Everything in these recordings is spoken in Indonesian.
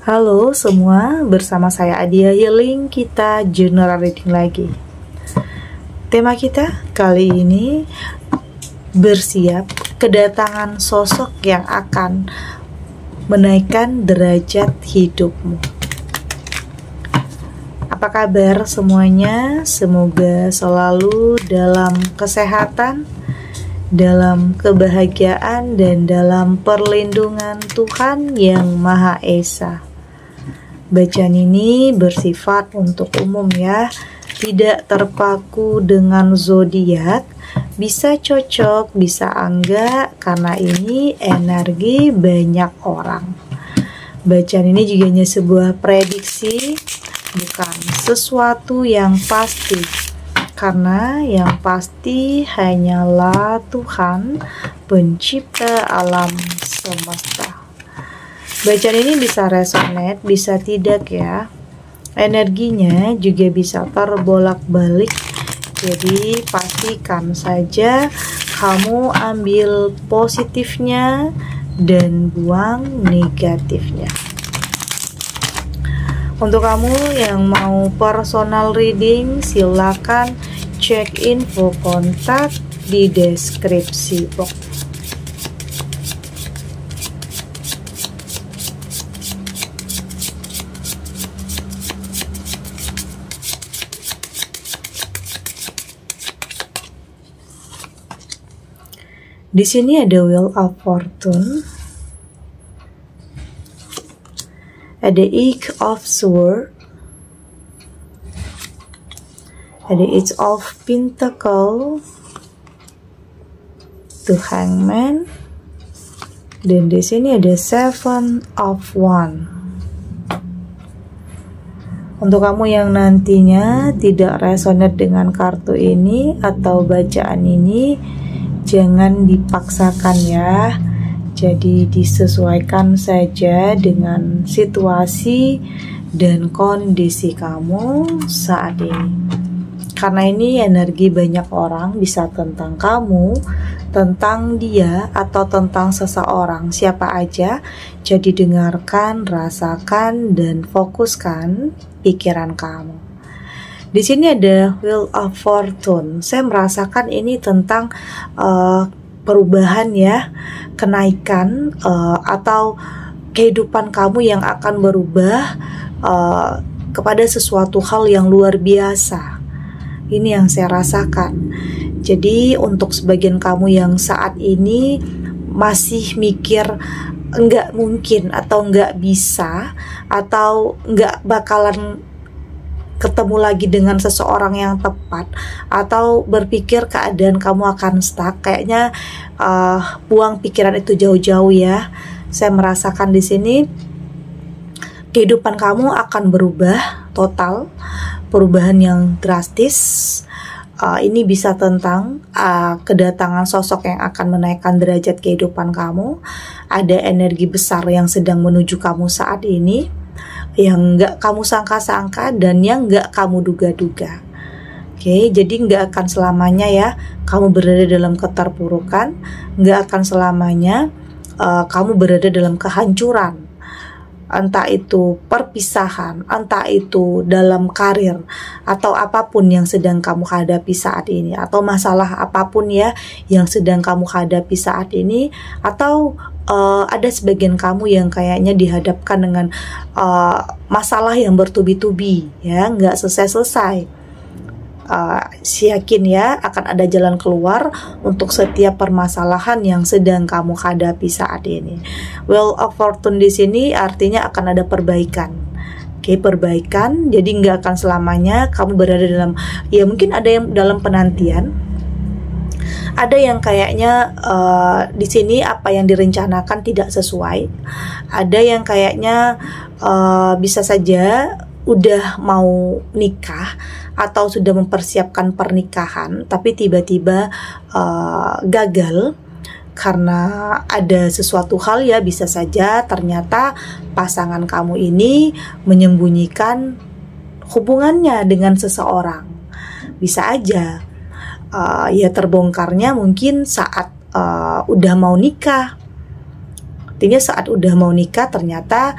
Halo semua, bersama saya Adia Healing, kita general reading lagi. Tema kita kali ini, bersiap kedatangan sosok yang akan menaikkan derajat hidupmu. Apa kabar semuanya? Semoga selalu dalam kesehatan, dalam kebahagiaan, dan dalam perlindungan Tuhan yang Maha Esa. Bacaan ini bersifat untuk umum ya, tidak terpaku dengan zodiak, bisa cocok, bisa enggak, karena ini energi banyak orang. Bacaan ini juga hanya sebuah prediksi, bukan sesuatu yang pasti, karena yang pasti hanyalah Tuhan, pencipta alam semesta. Bacaan ini bisa resonate, bisa tidak ya. Energinya juga bisa terbolak-balik. Jadi pastikan saja kamu ambil positifnya dan buang negatifnya. Untuk kamu yang mau personal reading, silakan cek info kontak di deskripsi box. Di sini ada Wheel of Fortune, ada Eight of Swords, ada Eight of Pentacles, The Hangman, dan di sini ada Seven of Wands. Untuk kamu yang nantinya tidak resonate dengan kartu ini atau bacaan ini, jangan dipaksakan ya. Jadi disesuaikan saja dengan situasi dan kondisi kamu saat ini. Karena ini energi banyak orang, bisa tentang kamu, tentang dia, atau tentang seseorang, siapa aja. Jadi dengarkan, rasakan, dan fokuskan pikiran kamu. Di sini ada Wheel of Fortune. Saya merasakan ini tentang perubahan ya, kenaikan atau kehidupan kamu yang akan berubah kepada sesuatu hal yang luar biasa. Ini yang saya rasakan. Jadi untuk sebagian kamu yang saat ini masih mikir enggak mungkin atau enggak bisa atau enggak bakalan ketemu lagi dengan seseorang yang tepat, atau berpikir keadaan kamu akan stuck, kayaknya buang pikiran itu jauh-jauh ya. Saya merasakan di sini kehidupan kamu akan berubah total, perubahan yang drastis. Ini bisa tentang kedatangan sosok yang akan menaikkan derajat kehidupan kamu. Ada energi besar yang sedang menuju kamu saat ini, yang nggak kamu sangka-sangka dan yang nggak kamu duga-duga. Oke, jadi nggak akan selamanya ya kamu berada dalam keterpurukan, nggak akan selamanya kamu berada dalam kehancuran. Entah itu perpisahan, entah itu dalam karir, atau apapun yang sedang kamu hadapi saat ini, atau masalah apapun ya yang sedang kamu hadapi saat ini, atau ada sebagian kamu yang kayaknya dihadapkan dengan masalah yang bertubi-tubi ya, nggak selesai-selesai. Yakin ya akan ada jalan keluar untuk setiap permasalahan yang sedang kamu hadapi saat ini. Wheel of Fortune di sini artinya akan ada perbaikan. Oke, perbaikan. Jadi nggak akan selamanya kamu berada dalam, ya mungkin ada yang dalam penantian. Ada yang kayaknya di sini apa yang direncanakan tidak sesuai. Ada yang kayaknya bisa saja udah mau nikah atau sudah mempersiapkan pernikahan, tapi tiba-tiba gagal karena ada sesuatu hal ya. Bisa saja ternyata pasangan kamu ini menyembunyikan hubungannya dengan seseorang. Bisa aja ya terbongkarnya mungkin saat udah mau nikah. Artinya saat udah mau nikah ternyata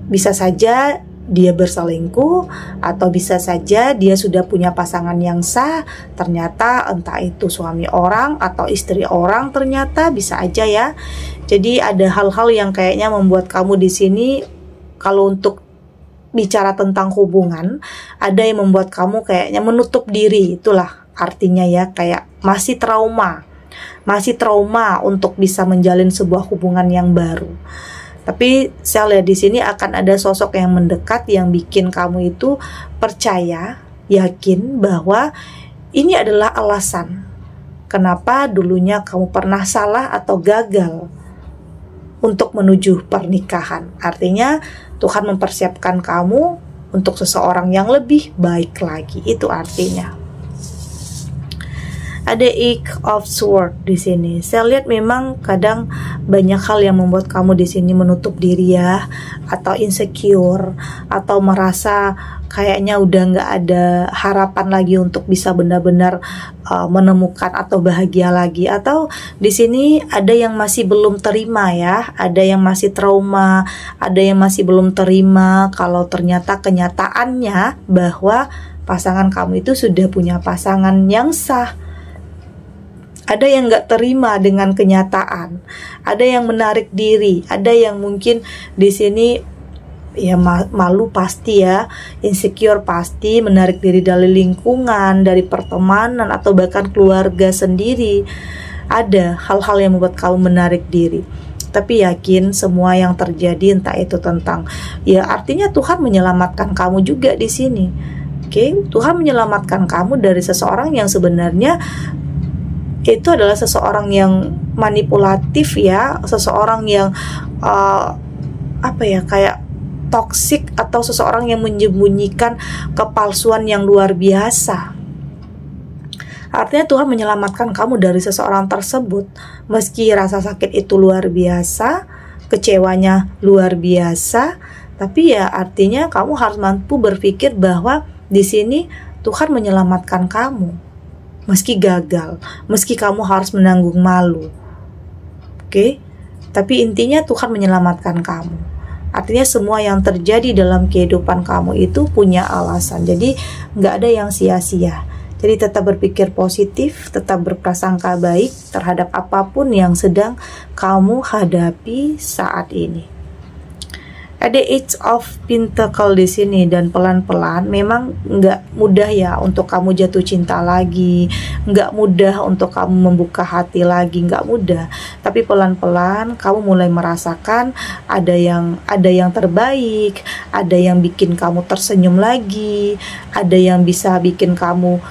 bisa saja dia berselingkuh, atau bisa saja dia sudah punya pasangan yang sah, ternyata entah itu suami orang atau istri orang, ternyata bisa aja ya. Jadi ada hal-hal yang kayaknya membuat kamu di sini, kalau untuk bicara tentang hubungan, ada yang membuat kamu kayaknya menutup diri. Itulah artinya ya, kayak masih trauma untuk bisa menjalin sebuah hubungan yang baru. Tapi saya lihat di sini akan ada sosok yang mendekat yang bikin kamu itu percaya, yakin bahwa ini adalah alasan kenapa dulunya kamu pernah salah atau gagal untuk menuju pernikahan. Artinya Tuhan mempersiapkan kamu untuk seseorang yang lebih baik lagi. Itu artinya. Ada Eight of Swords di sini. Saya lihat memang kadang banyak hal yang membuat kamu di sini menutup diri ya, atau insecure, atau merasa kayaknya udah nggak ada harapan lagi untuk bisa benar-benar menemukan atau bahagia lagi. Atau di sini ada yang masih belum terima ya, ada yang masih trauma, ada yang masih belum terima kalau ternyata kenyataannya bahwa pasangan kamu itu sudah punya pasangan yang sah. Ada yang nggak terima dengan kenyataan, ada yang menarik diri, ada yang mungkin di sini ya malu pasti ya, insecure pasti, menarik diri dari lingkungan, dari pertemanan atau bahkan keluarga sendiri. Ada hal-hal yang membuat kamu menarik diri. Tapi yakin semua yang terjadi, entah itu tentang ya, artinya Tuhan menyelamatkan kamu juga di sini. Oke, Tuhan menyelamatkan kamu dari seseorang yang sebenarnya itu adalah seseorang yang manipulatif ya, seseorang yang kayak toksik, atau seseorang yang menyembunyikan kepalsuan yang luar biasa. Artinya Tuhan menyelamatkan kamu dari seseorang tersebut, meski rasa sakit itu luar biasa, kecewanya luar biasa, tapi ya artinya kamu harus mampu berpikir bahwa di sini Tuhan menyelamatkan kamu. Meski gagal, meski kamu harus menanggung malu. Oke? Tapi intinya Tuhan menyelamatkan kamu. Artinya semua yang terjadi dalam kehidupan kamu itu punya alasan. Jadi nggak ada yang sia-sia. Jadi tetap berpikir positif, tetap berprasangka baik terhadap apapun yang sedang kamu hadapi saat ini. Ada Eight of Pentacles di sini, dan pelan-pelan memang nggak mudah ya untuk kamu jatuh cinta lagi, nggak mudah untuk kamu membuka hati lagi, nggak mudah. Tapi pelan-pelan kamu mulai merasakan ada yang terbaik, ada yang bikin kamu tersenyum lagi, ada yang bisa bikin kamu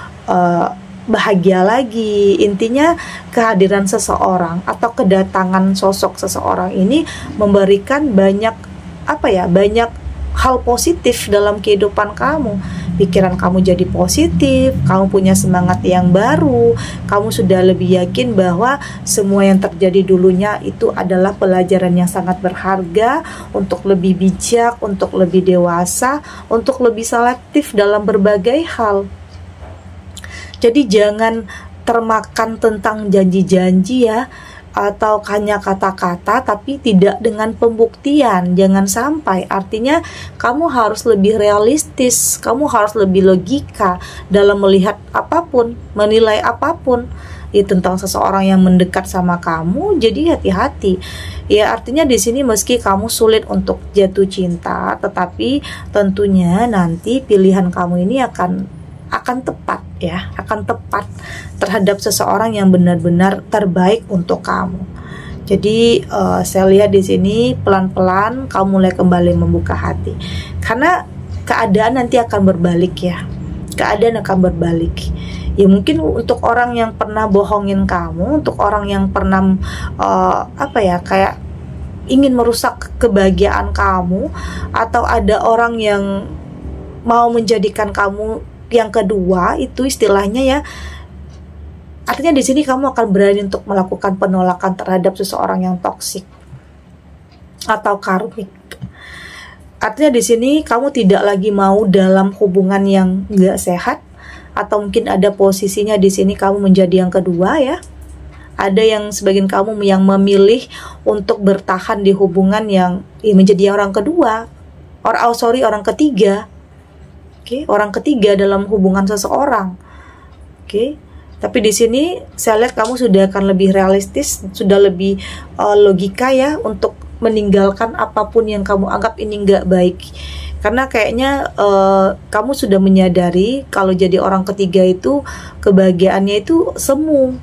bahagia lagi. Intinya kehadiran seseorang atau kedatangan sosok seseorang ini memberikan banyak hal positif dalam kehidupan kamu. Pikiran kamu jadi positif, kamu punya semangat yang baru, kamu sudah lebih yakin bahwa semua yang terjadi dulunya itu adalah pelajaran yang sangat berharga untuk lebih bijak, untuk lebih dewasa, untuk lebih selektif dalam berbagai hal. Jadi jangan termakan tentang janji-janji ya, atau hanya kata-kata tapi tidak dengan pembuktian. Jangan sampai. Artinya kamu harus lebih realistis, kamu harus lebih logika dalam melihat apapun, menilai apapun ya, tentang seseorang yang mendekat sama kamu. Jadi hati-hati ya. Artinya di sini meski kamu sulit untuk jatuh cinta, tetapi tentunya nanti pilihan kamu ini akan tepat ya, akan tepat terhadap seseorang yang benar-benar terbaik untuk kamu. Jadi saya lihat di sini pelan-pelan kamu mulai kembali membuka hati, karena keadaan nanti akan berbalik ya, keadaan akan berbalik. Ya mungkin untuk orang yang pernah bohongin kamu, untuk orang yang pernah kayak ingin merusak kebahagiaan kamu, atau ada orang yang mau menjadikan kamu yang kedua, itu istilahnya ya. Artinya di sini kamu akan berani untuk melakukan penolakan terhadap seseorang yang toksik atau karmik. Artinya di sini kamu tidak lagi mau dalam hubungan yang nggak sehat, atau mungkin ada posisinya di sini kamu menjadi yang kedua ya. Ada yang sebagian kamu yang memilih untuk bertahan di hubungan yang menjadi orang kedua. orang ketiga. Oke, orang ketiga dalam hubungan seseorang. Oke. Tapi di sini saya lihat kamu sudah akan lebih realistis, sudah lebih logika ya untuk meninggalkan apapun yang kamu anggap ini nggak baik. Karena kayaknya kamu sudah menyadari kalau jadi orang ketiga itu kebahagiaannya itu semu.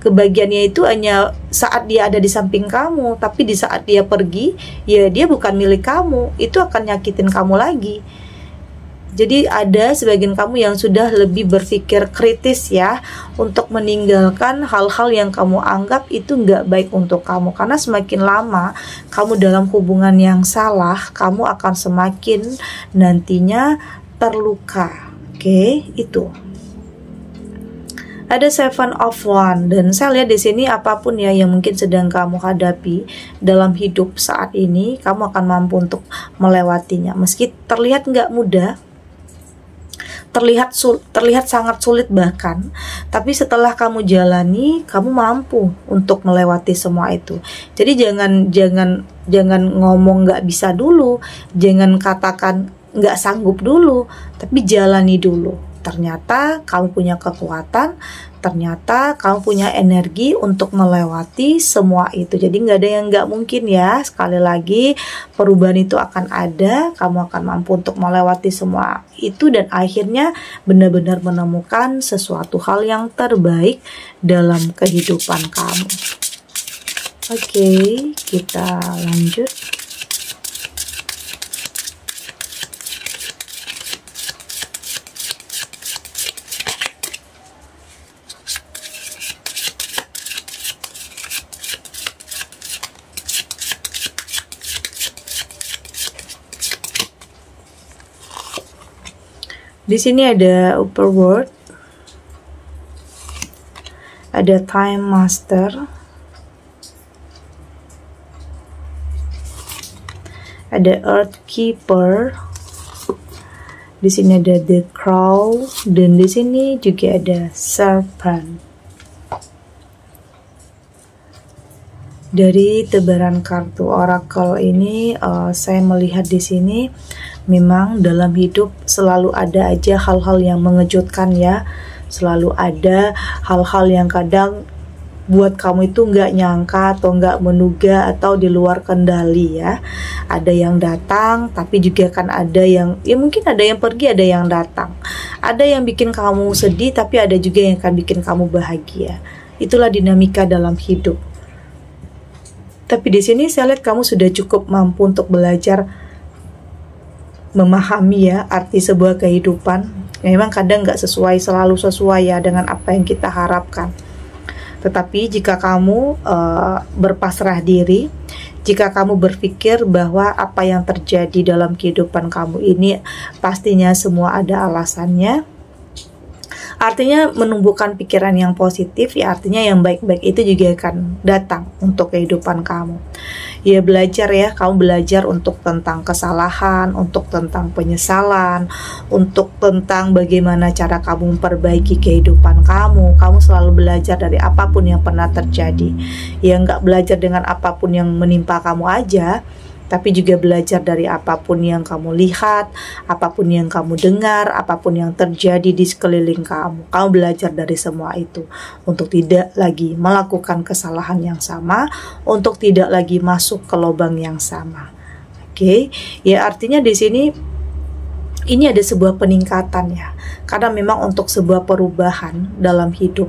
Kebahagiaannya itu hanya saat dia ada di samping kamu, tapi di saat dia pergi, ya dia bukan milik kamu. Itu akan nyakitin kamu lagi. Jadi ada sebagian kamu yang sudah lebih berpikir kritis ya untuk meninggalkan hal-hal yang kamu anggap itu nggak baik untuk kamu. Karena semakin lama kamu dalam hubungan yang salah, kamu akan semakin nantinya terluka. Oke, itu. Ada Seven of Wands dan saya lihat di sini apapun ya yang mungkin sedang kamu hadapi dalam hidup saat ini, kamu akan mampu untuk melewatinya. Meski terlihat nggak mudah, terlihat sangat sulit bahkan, tapi setelah kamu jalani, kamu mampu untuk melewati semua itu. Jadi jangan ngomong nggak bisa dulu, jangan katakan nggak sanggup dulu, tapi jalani dulu. Ternyata kamu punya kekuatan, ternyata kamu punya energi untuk melewati semua itu. Jadi nggak ada yang nggak mungkin ya. Sekali lagi perubahan itu akan ada, kamu akan mampu untuk melewati semua itu dan akhirnya benar-benar menemukan sesuatu hal yang terbaik dalam kehidupan kamu. Oke, kita lanjut. Di sini ada Upper World, ada Time Master, ada Earth Keeper. Di sini ada The Crow dan di sini juga ada Serpent. Dari tebaran kartu Oracle ini, saya melihat di sini memang dalam hidup selalu ada aja hal-hal yang mengejutkan ya. Selalu ada hal-hal yang kadang buat kamu itu nggak nyangka atau nggak menduga atau di luar kendali ya. Ada yang datang, tapi juga kan ada yang, ya mungkin ada yang pergi, ada yang datang. Ada yang bikin kamu sedih, tapi ada juga yang akan bikin kamu bahagia. Itulah dinamika dalam hidup. Tapi di sini saya lihat kamu sudah cukup mampu untuk belajar memahami ya arti sebuah kehidupan. Memang kadang nggak selalu sesuai ya dengan apa yang kita harapkan. Tetapi jika kamu berpasrah diri, jika kamu berpikir bahwa apa yang terjadi dalam kehidupan kamu ini pastinya semua ada alasannya, artinya menumbuhkan pikiran yang positif ya, artinya yang baik-baik itu juga akan datang untuk kehidupan kamu. Ya belajar ya, kamu belajar untuk tentang kesalahan, untuk tentang penyesalan, untuk tentang bagaimana cara kamu memperbaiki kehidupan kamu. Kamu selalu belajar dari apapun yang pernah terjadi. Ya nggak belajar dengan apapun yang menimpa kamu aja, tapi juga belajar dari apapun yang kamu lihat, apapun yang kamu dengar, apapun yang terjadi di sekeliling kamu. Kamu belajar dari semua itu untuk tidak lagi melakukan kesalahan yang sama, untuk tidak lagi masuk ke lubang yang sama. Oke, ya artinya di sini ini ada sebuah peningkatan ya. Karena memang untuk sebuah perubahan dalam hidup,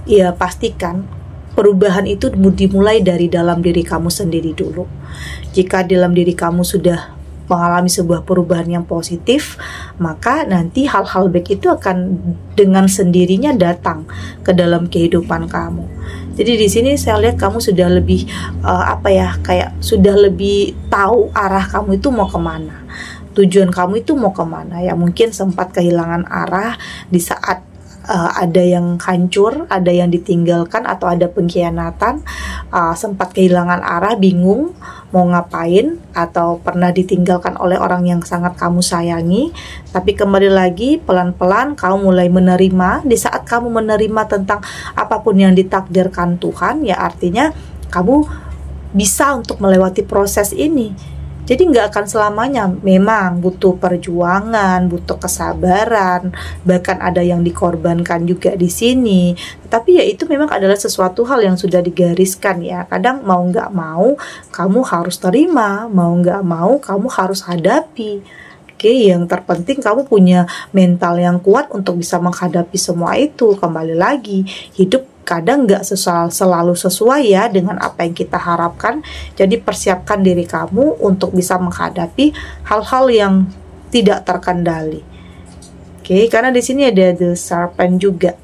ya pastikan perubahan itu dimulai dari dalam diri kamu sendiri dulu. Jika dalam diri kamu sudah mengalami sebuah perubahan yang positif, maka nanti hal-hal baik itu akan dengan sendirinya datang ke dalam kehidupan kamu. Jadi di sini saya lihat kamu sudah lebih kayak sudah lebih tahu arah kamu itu mau kemana, tujuan kamu itu mau kemana. Ya mungkin sempat kehilangan arah di saat ada yang hancur, ada yang ditinggalkan, atau ada pengkhianatan, sempat kehilangan arah, bingung mau ngapain, atau pernah ditinggalkan oleh orang yang sangat kamu sayangi. Tapi kembali lagi, pelan-pelan kamu mulai menerima. Di saat kamu menerima tentang apapun yang ditakdirkan Tuhan, ya artinya kamu bisa untuk melewati proses ini. Jadi nggak akan selamanya, memang butuh perjuangan, butuh kesabaran, bahkan ada yang dikorbankan juga di sini. Tapi ya itu memang adalah sesuatu hal yang sudah digariskan ya. Kadang mau nggak mau kamu harus terima, mau nggak mau kamu harus hadapi. Oke, yang terpenting kamu punya mental yang kuat untuk bisa menghadapi semua itu. Kembali lagi, hidup kadang nggak selalu sesuai ya dengan apa yang kita harapkan. Jadi persiapkan diri kamu untuk bisa menghadapi hal-hal yang tidak terkendali. Oke, karena di sini ada the serpent juga.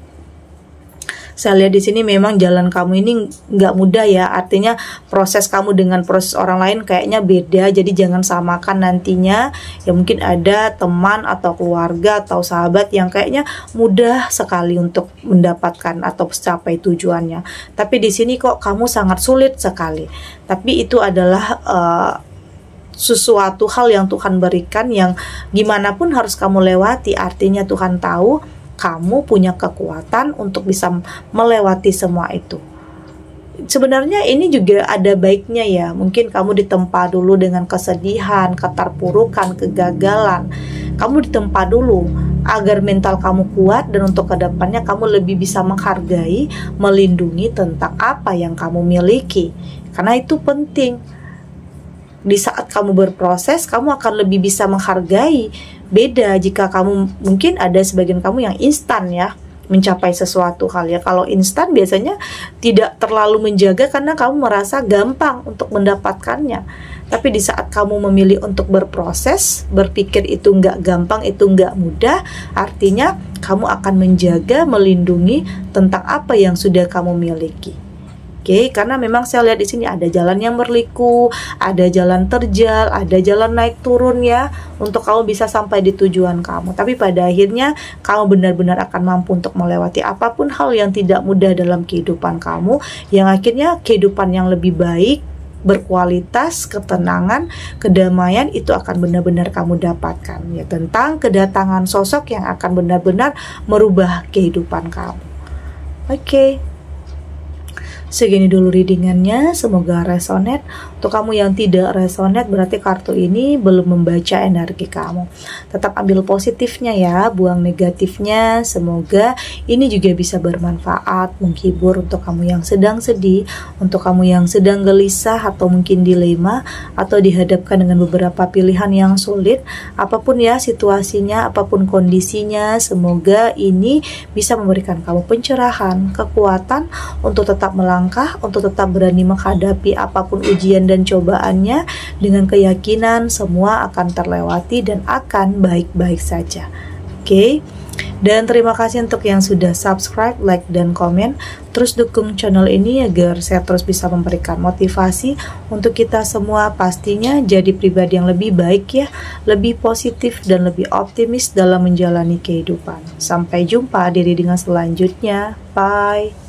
Saya lihat di sini memang jalan kamu ini nggak mudah ya. Artinya proses kamu dengan proses orang lain kayaknya beda. Jadi jangan samakan nantinya. Ya mungkin ada teman atau keluarga atau sahabat yang kayaknya mudah sekali untuk mendapatkan atau mencapai tujuannya. Tapi di sini kok kamu sangat sulit sekali. Tapi itu adalah sesuatu hal yang Tuhan berikan yang gimana pun harus kamu lewati. Artinya Tuhan tahu kamu punya kekuatan untuk bisa melewati semua itu. Sebenarnya ini juga ada baiknya ya. Mungkin kamu ditempa dulu dengan kesedihan, keterpurukan, kegagalan. Kamu ditempa dulu agar mental kamu kuat dan untuk kedepannya kamu lebih bisa menghargai, melindungi tentang apa yang kamu miliki. Karena itu penting. Di saat kamu berproses, kamu akan lebih bisa menghargai. Beda jika kamu, mungkin ada sebagian kamu yang instan ya mencapai sesuatu hal ya. Kalau instan biasanya tidak terlalu menjaga karena kamu merasa gampang untuk mendapatkannya. Tapi di saat kamu memilih untuk berproses, berpikir itu nggak gampang, itu nggak mudah, artinya kamu akan menjaga, melindungi tentang apa yang sudah kamu miliki. Oke, karena memang saya lihat di sini ada jalan yang berliku, ada jalan terjal, ada jalan naik turun ya, untuk kamu bisa sampai di tujuan kamu. Tapi pada akhirnya kamu benar-benar akan mampu untuk melewati apapun hal yang tidak mudah dalam kehidupan kamu, yang akhirnya kehidupan yang lebih baik, berkualitas, ketenangan, kedamaian itu akan benar-benar kamu dapatkan ya, tentang kedatangan sosok yang akan benar-benar merubah kehidupan kamu. Oke. Segini dulu readingannya, semoga resonate. Untuk kamu yang tidak resonate berarti kartu ini belum membaca energi kamu. Tetap ambil positifnya ya, buang negatifnya. Semoga ini juga bisa bermanfaat, menghibur untuk kamu yang sedang sedih, untuk kamu yang sedang gelisah atau mungkin dilema, atau dihadapkan dengan beberapa pilihan yang sulit. Apapun ya situasinya, apapun kondisinya, semoga ini bisa memberikan kamu pencerahan, kekuatan untuk tetap melangkah, untuk tetap berani menghadapi apapun ujian dan cobaannya dengan keyakinan semua akan terlewati dan akan baik-baik saja. Oke. Dan terima kasih untuk yang sudah subscribe, like, dan komen. Terus dukung channel ini agar saya terus bisa memberikan motivasi untuk kita semua pastinya jadi pribadi yang lebih baik ya, lebih positif dan lebih optimis dalam menjalani kehidupan. Sampai jumpa di readingan selanjutnya. Bye.